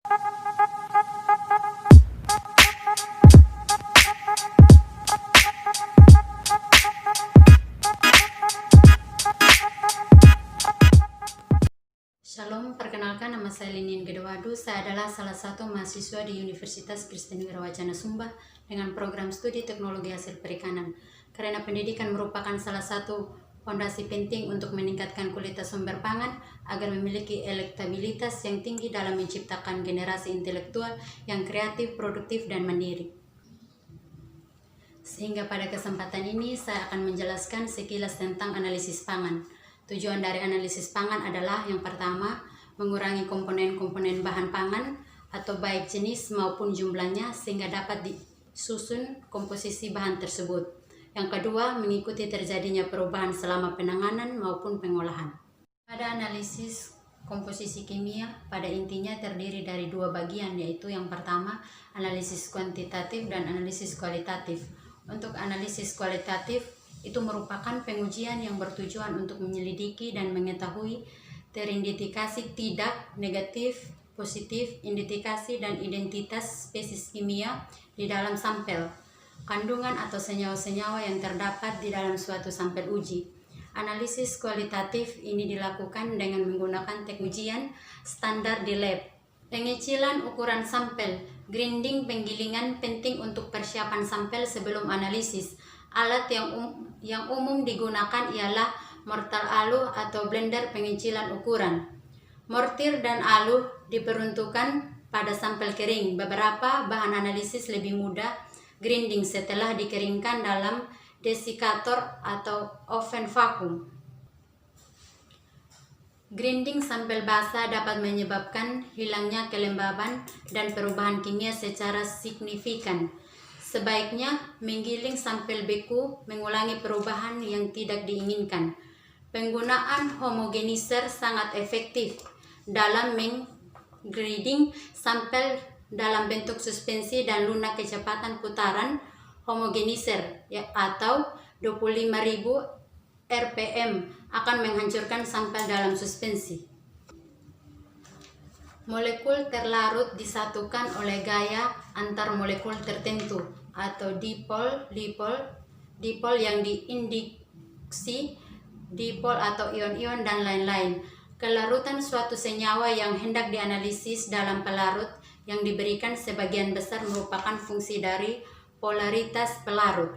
Shalom, perkenalkan nama saya Linian Gedewadu. Saya adalah salah satu mahasiswa di Universitas Kristen Wirawacana Sumba dengan program studi teknologi hasil perikanan. Karena pendidikan merupakan salah satu fondasi penting untuk meningkatkan kualitas sumber pangan agar memiliki elektabilitas yang tinggi dalam menciptakan generasi intelektual yang kreatif, produktif, dan mandiri. Sehingga pada kesempatan ini saya akan menjelaskan sekilas tentang analisis pangan. Tujuan dari analisis pangan adalah yang pertama, mengurangi komponen-komponen bahan pangan atau baik jenis maupun jumlahnya sehingga dapat disusun komposisi bahan tersebut. Yang kedua, mengikuti terjadinya perubahan selama penanganan maupun pengolahan. Pada analisis komposisi kimia, pada intinya terdiri dari dua bagian, yaitu yang pertama, analisis kuantitatif dan analisis kualitatif. Untuk analisis kualitatif, itu merupakan pengujian yang bertujuan untuk menyelidiki dan mengetahui teridentifikasi tidak, negatif, positif, identifikasi dan identitas spesies kimia di dalam sampel, kandungan atau senyawa-senyawa yang terdapat di dalam suatu sampel uji. Analisis kualitatif ini dilakukan dengan menggunakan teknik ujian standar di lab. Pengecilan ukuran sampel, grinding penggilingan penting untuk persiapan sampel sebelum analisis. Alat yang umum digunakan ialah mortar aluh atau blender pengecilan ukuran. Mortir dan aluh diperuntukkan pada sampel kering. Beberapa bahan analisis lebih mudah grinding setelah dikeringkan dalam desikator atau oven vakum. Grinding sampel basah dapat menyebabkan hilangnya kelembaban dan perubahan kimia secara signifikan. Sebaiknya menggiling sampel beku mengulangi perubahan yang tidak diinginkan. Penggunaan homogenizer sangat efektif dalam menggrinding sampel dalam bentuk suspensi dan lunak kecepatan putaran homogenizer atau 25.000 rpm akan menghancurkan sampel dalam suspensi. Molekul terlarut disatukan oleh gaya antar molekul tertentu atau dipol yang diinduksi, dipol atau ion-ion dan lain-lain. Kelarutan suatu senyawa yang hendak dianalisis dalam pelarut yang diberikan sebagian besar merupakan fungsi dari polaritas pelarut.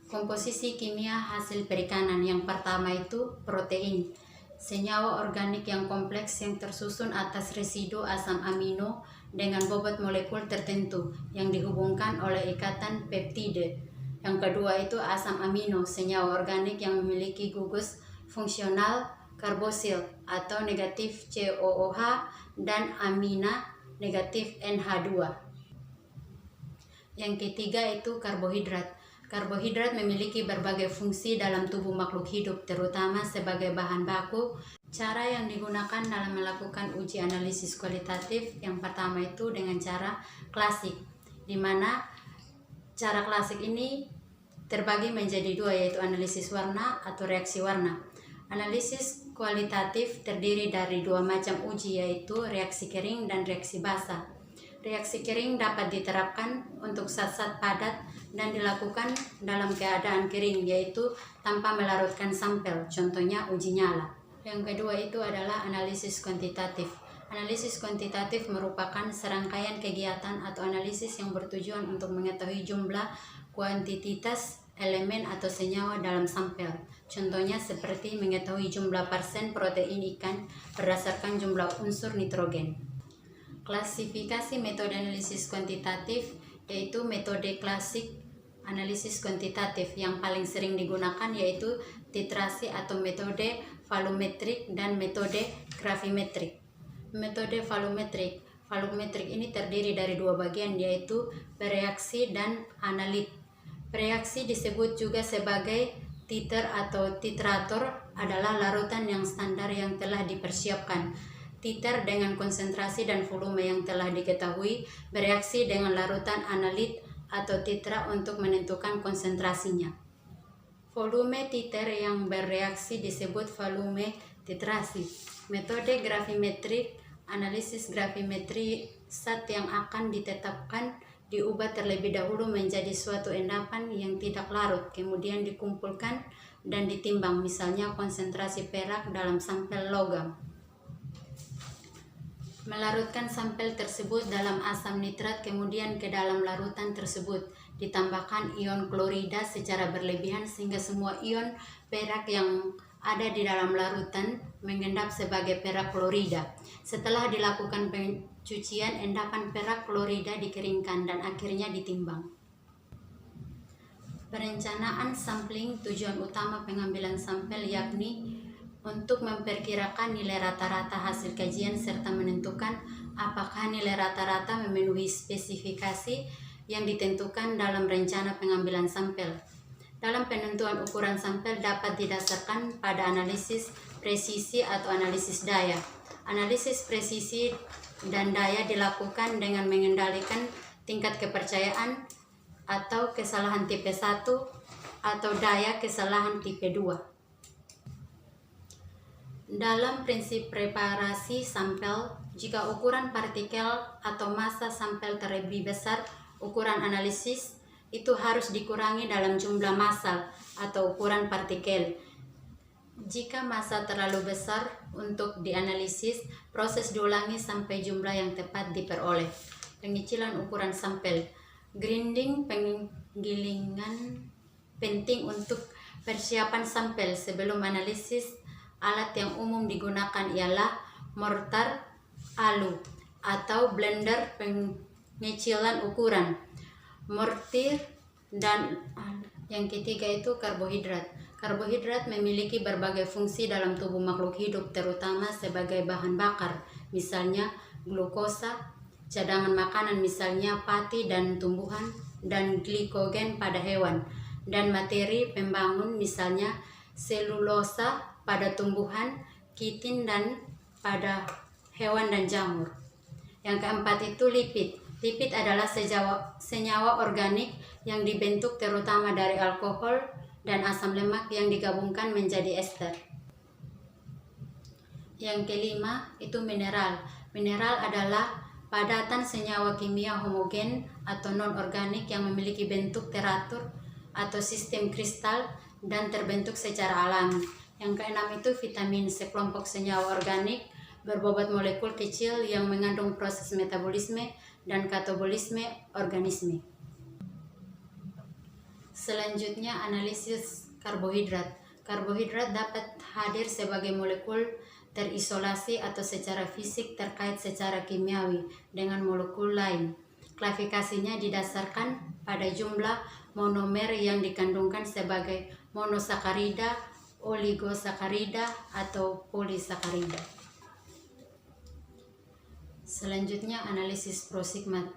Komposisi kimia hasil perikanan yang pertama itu protein. Senyawa organik yang kompleks yang tersusun atas residu asam amino dengan bobot molekul tertentu yang dihubungkan oleh ikatan peptide. Yang kedua itu asam amino, senyawa organik yang memiliki gugus fungsional karbosil atau negatif COOH dan amina negatif NH2. Yang ketiga itu karbohidrat. Karbohidrat memiliki berbagai fungsi dalam tubuh makhluk hidup, terutama sebagai bahan baku. Cara yang digunakan dalam melakukan uji analisis kualitatif yang pertama itu dengan cara klasik, di mana cara klasik ini terbagi menjadi dua, yaitu analisis warna atau reaksi warna. Analisis kualitatif terdiri dari dua macam uji, yaitu reaksi kering dan reaksi basah. Reaksi kering dapat diterapkan untuk zat-zat padat dan dilakukan dalam keadaan kering, yaitu tanpa melarutkan sampel, contohnya uji nyala. Yang kedua itu adalah analisis kuantitatif. Analisis kuantitatif merupakan serangkaian kegiatan atau analisis yang bertujuan untuk mengetahui jumlah, kuantitas, elemen atau senyawa dalam sampel. Contohnya seperti mengetahui jumlah persen protein ikan berdasarkan jumlah unsur nitrogen. Klasifikasi metode analisis kuantitatif yaitu metode klasik analisis kuantitatif yang paling sering digunakan yaitu titrasi atau metode volumetrik dan metode gravimetrik. Metode volumetrik ini terdiri dari dua bagian, yaitu bereaksi dan analit. Bereaksi disebut juga sebagai titer atau titrator adalah larutan yang standar yang telah dipersiapkan. Titer dengan konsentrasi dan volume yang telah diketahui bereaksi dengan larutan analit atau titra untuk menentukan konsentrasinya. Volume titer yang bereaksi disebut volume titrasi. Metode gravimetrik analisis gravimetri zat yang akan ditetapkan diubah terlebih dahulu menjadi suatu endapan yang tidak larut, kemudian dikumpulkan dan ditimbang, misalnya konsentrasi perak dalam sampel logam. Melarutkan sampel tersebut dalam asam nitrat, kemudian ke dalam larutan tersebut ditambahkan ion klorida secara berlebihan sehingga semua ion perak yang ada di dalam larutan mengendap sebagai perak klorida. Setelah dilakukan pencucian, endapan perak klorida dikeringkan dan akhirnya ditimbang. Perencanaan sampling, tujuan utama pengambilan sampel yakni untuk memperkirakan nilai rata-rata hasil kajian serta menentukan apakah nilai rata-rata memenuhi spesifikasi yang ditentukan dalam rencana pengambilan sampel. Dalam penentuan ukuran sampel dapat didasarkan pada analisis presisi atau analisis daya. Analisis presisi dan daya dilakukan dengan mengendalikan tingkat kepercayaan atau kesalahan tipe 1 atau daya kesalahan tipe 2. Dalam prinsip preparasi sampel, jika ukuran partikel atau massa sampel terlebih besar, ukuran analisis itu harus dikurangi dalam jumlah massa atau ukuran partikel. Jika massa terlalu besar untuk dianalisis, proses diulangi sampai jumlah yang tepat diperoleh. Pengecilan ukuran sampel. Grinding penggilingan penting untuk persiapan sampel sebelum analisis. Alat yang umum digunakan ialah mortar alu atau blender pengecilan ukuran, mortir, dan yang ketiga itu karbohidrat. Karbohidrat memiliki berbagai fungsi dalam tubuh makhluk hidup, terutama sebagai bahan bakar, misalnya glukosa, cadangan makanan misalnya pati dan tumbuhan, dan glikogen pada hewan, dan materi pembangun misalnya selulosa pada tumbuhan, kitin dan pada hewan dan jamur. Yang keempat itu lipid. Lipid adalah senyawa organik yang dibentuk terutama dari alkohol dan asam lemak yang digabungkan menjadi ester. Yang kelima itu mineral. Mineral adalah padatan senyawa kimia homogen atau non-organik yang memiliki bentuk teratur atau sistem kristal dan terbentuk secara alami. Yang keenam itu vitamin, sekelompok senyawa organik berbobot molekul kecil yang mengandung proses metabolisme dan katabolisme organisme. Selanjutnya analisis karbohidrat. Karbohidrat dapat hadir sebagai molekul terisolasi atau secara fisik terkait secara kimiawi dengan molekul lain. Klasifikasinya didasarkan pada jumlah monomer yang dikandungkan sebagai monosakarida, oligosakarida, atau polisakarida. Selanjutnya analisis prosigmat.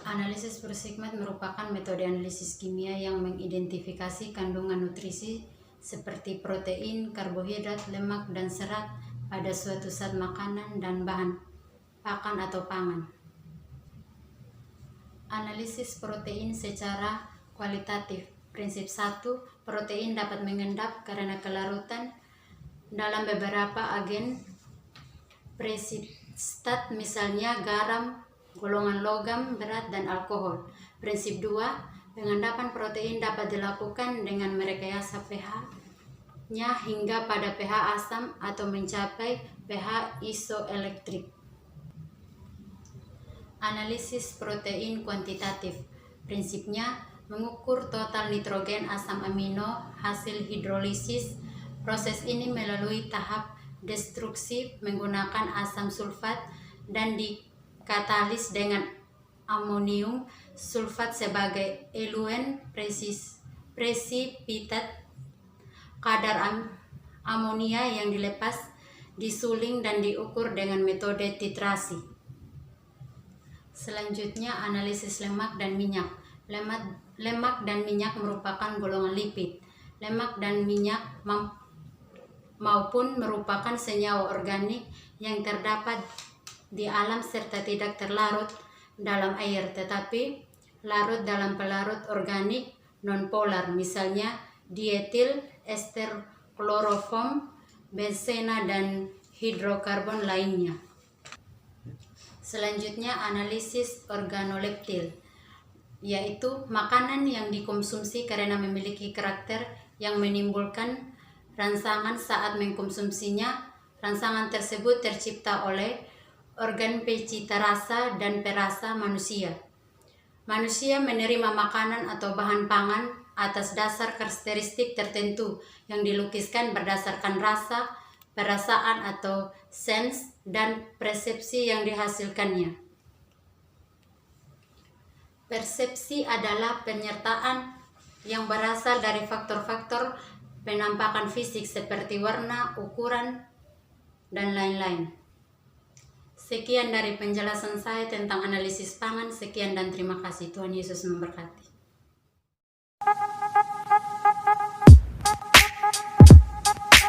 Analisis prosigmat merupakan metode analisis kimia yang mengidentifikasi kandungan nutrisi seperti protein, karbohidrat, lemak, dan serat pada suatu zat makanan dan bahan pakan atau pangan. Analisis protein secara kualitatif. Prinsip 1, protein dapat mengendap karena kelarutan dalam beberapa agen presipitat, misalnya garam, golongan logam berat, dan alkohol. Prinsip 2, pengendapan protein dapat dilakukan dengan merekayasa pH-nya hingga pada pH asam atau mencapai pH isoelektrik. Analisis protein kuantitatif. Prinsipnya mengukur total nitrogen asam amino hasil hidrolisis. Proses ini melalui tahap destruksi menggunakan asam sulfat dan dikatalis dengan amonium sulfat sebagai eluen presipitat. Kadar amonia yang dilepas disuling dan diukur dengan metode titrasi. Selanjutnya analisis lemak dan minyak. Lemak dan minyak merupakan golongan lipid. Lemak dan minyak maupun merupakan senyawa organik yang terdapat di alam serta tidak terlarut dalam air, tetapi larut dalam pelarut organik nonpolar, misalnya dietil, ester kloroform, benzena, dan hidrokarbon lainnya. Selanjutnya analisis organoleptil, yaitu makanan yang dikonsumsi karena memiliki karakter yang menimbulkan rangsangan saat mengkonsumsinya. Rangsangan tersebut tercipta oleh organ pencipta rasa dan perasa manusia. Manusia menerima makanan atau bahan pangan atas dasar karakteristik tertentu yang dilukiskan berdasarkan rasa, perasaan atau sense, dan persepsi yang dihasilkannya. Persepsi adalah penyertaan yang berasal dari faktor-faktor penampakan fisik seperti warna, ukuran, dan lain-lain. Sekian dari penjelasan saya tentang analisis pangan. Sekian dan terima kasih. Tuhan Yesus memberkati.